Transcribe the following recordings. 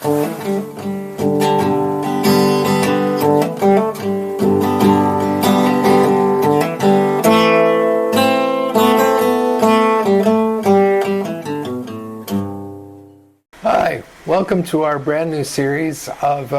Hi, welcome to our brand new series of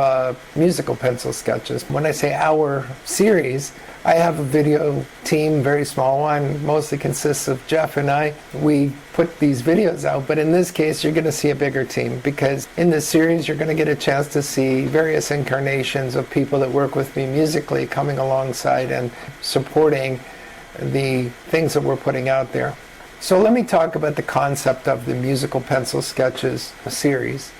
musical pencil sketches. When I say our series, I have a video team, very small one, mostly consists of Jeff and I. We put these videos out, but in this case you're going to see a bigger team, because in this series you're going to get a chance to see various incarnations of people that work with me musically coming alongside and supporting the things that we're putting out there. So let me talk about the concept of the musical pencil sketches series.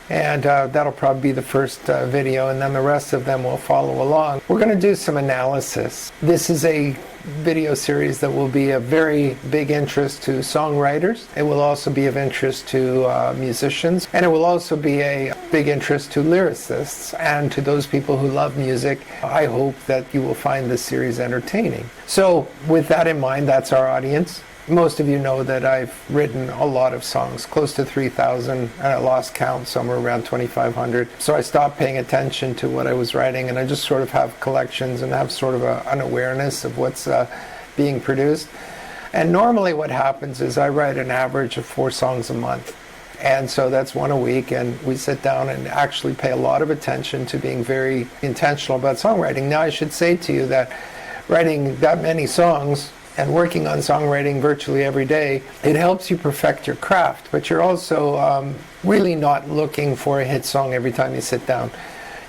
And that'll probably be the first video, and then the rest of them will follow along. We're going to do some analysis. This is a video series that will be of very big interest to songwriters. It will also be of interest to musicians, and it will also be a big interest to lyricists and to those people who love music. I hope that you will find this series entertaining. So with that in mind, that's our audience. Most of you know that I've written a lot of songs, close to 3,000, and I lost count, somewhere around 2,500. So I stopped paying attention to what I was writing, and I just sort of have collections and have sort of an awareness of what's being produced. And normally what happens is I write an average of 4 songs a month. And so that's 1 a week, and we sit down and actually pay a lot of attention to being very intentional about songwriting. Now I should say to you that writing that many songs and working on songwriting virtually every day, it helps you perfect your craft, but you're also really not looking for a hit song every time you sit down.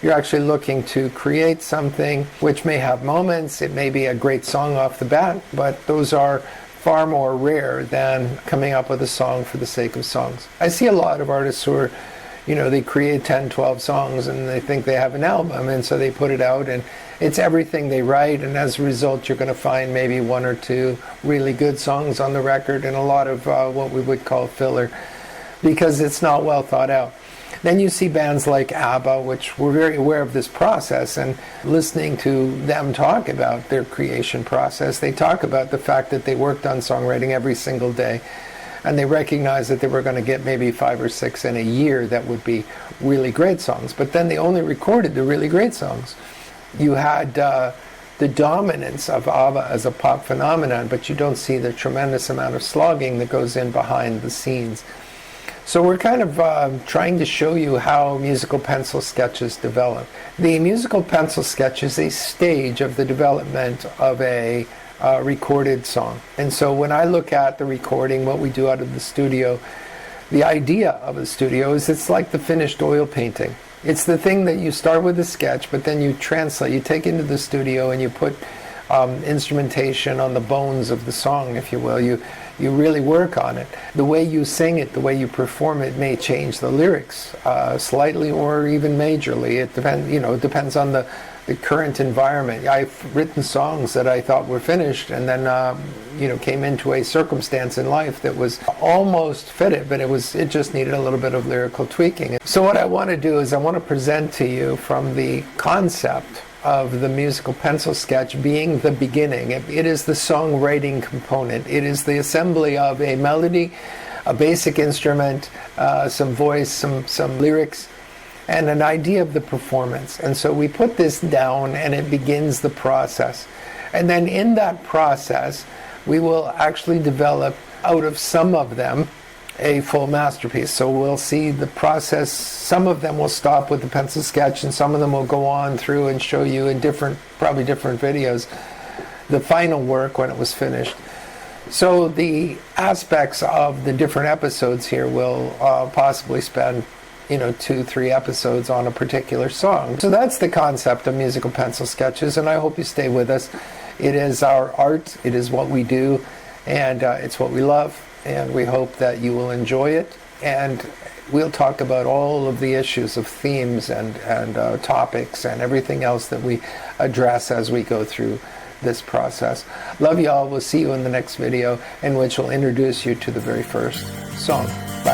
You're actually looking to create something which may have moments. It may be a great song off the bat, but those are far more rare than coming up with a song for the sake of songs. I see a lot of artists who are, they create 10, 12 songs and they think they have an album, and so they put it out, and it's everything they write, and as a result you're going to find maybe 1 or 2 really good songs on the record and a lot of what we would call filler, because it's not well thought out. Then you see bands like ABBA, which were very aware of this process, and listening to them talk about their creation process, they talk about the fact that they worked on songwriting every single day, and they recognized that they were going to get maybe 5 or 6 in a year that would be really great songs, but then they only recorded the really great songs. You had the dominance of ABBA as a pop phenomenon, but you don't see the tremendous amount of slogging that goes in behind the scenes. So we're kind of trying to show you how musical pencil sketches develop. The musical pencil sketch is a stage of the development of a recorded song. And so when I look at the recording, what we do out of the studio, the idea of a studio is it's like the finished oil painting. It's the thing that you start with a sketch, but then you translate, you take into the studio and you put instrumentation on the bones of the song, if you will. You really work on it. The way you sing it, the way you perform it may change the lyrics slightly or even majorly. It depends on the current environment. I've written songs that I thought were finished and then came into a circumstance in life that was almost fitted, but it just needed a little bit of lyrical tweaking. So what I want to do is I want to present to you from the concept of the musical pencil sketch being the beginning. It is the songwriting component. It is the assembly of a melody, a basic instrument, some voice, some lyrics, and an idea of the performance. And so we put this down and it begins the process. And then in that process, we will actually develop out of some of them a full masterpiece. So we'll see the process. Some of them will stop with the pencil sketch, and some of them will go on through and show you in probably different videos, the final work when it was finished. So the aspects of the different episodes here will possibly spend 2-3 episodes on a particular song. So that's the concept of musical pencil sketches, and I hope you stay with us. It is our art, it is what we do, and it's what we love, and we hope that you will enjoy it. And we'll talk about all of the issues of themes and topics and everything else that we address as we go through this process. Love you all. We'll see you in the next video, in which we'll introduce you to the very first song. Bye.